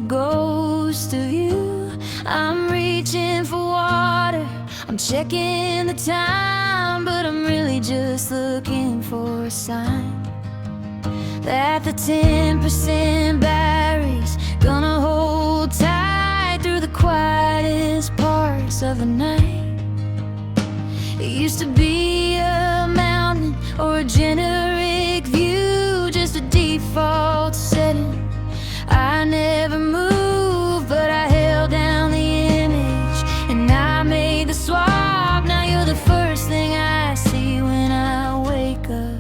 ghost of you. I'm reaching for water, I'm checking the time, but I'm really just looking for a sign that the 10% battery's gonna hold tight through the quietest parts of the night. It used to be a mountain or a generic view, just a default setting. I never moved, but I held down the image and I made the swap. Now you're the first thing I see when I wake up,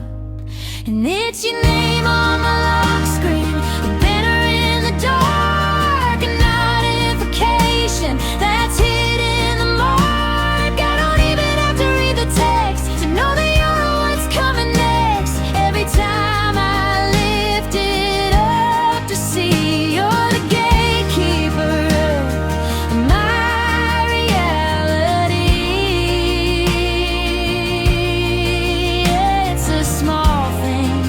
and it's your name on my lock screen, a banner in the dark, a notification that's hidden the mark. I don't even have to read the text to know that you're what's coming next. Every time I lift it up to see you're the gatekeeper of my reality. It's a small thing,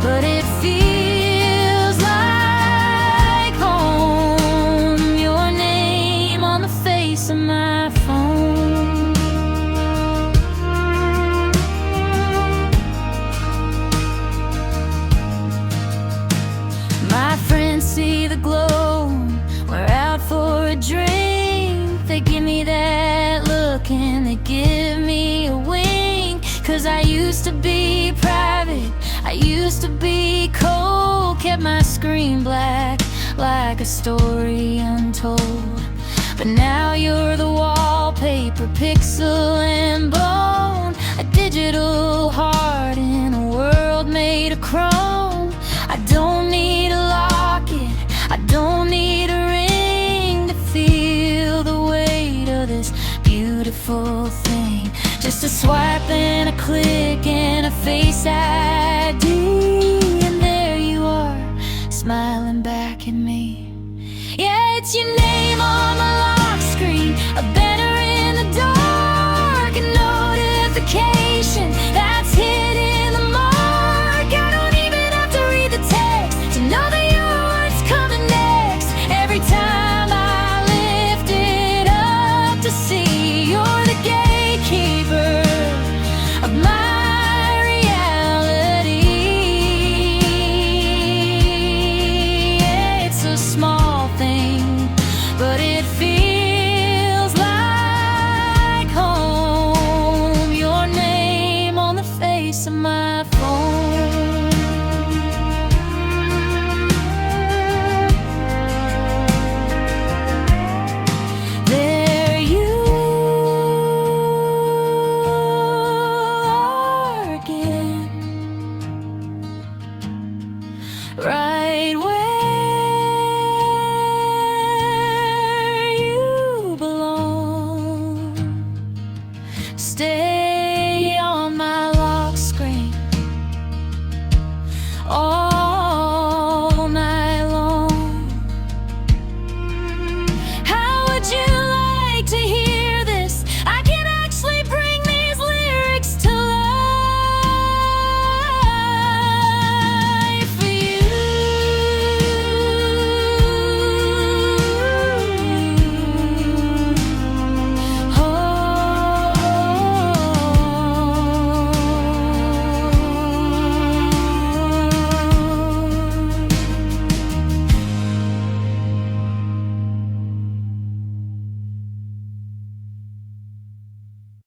but it feels like home. Your name on the face of my phone. My friends see the glow, we're out for a drink. They give me that look and they give me a wink. 'Cause I used to be private, I used to be cold, kept my screen black like a story untold. But now you're the wallpaper, pixel and bone, a digital heart in a world made of chrome. I don't need a locket, I don't need a ring to feel the weight of this beautiful thing. Just a swipe and a click and a face ID, and there you are, smiling back at me. Yeah, it's your name on my lock screen, a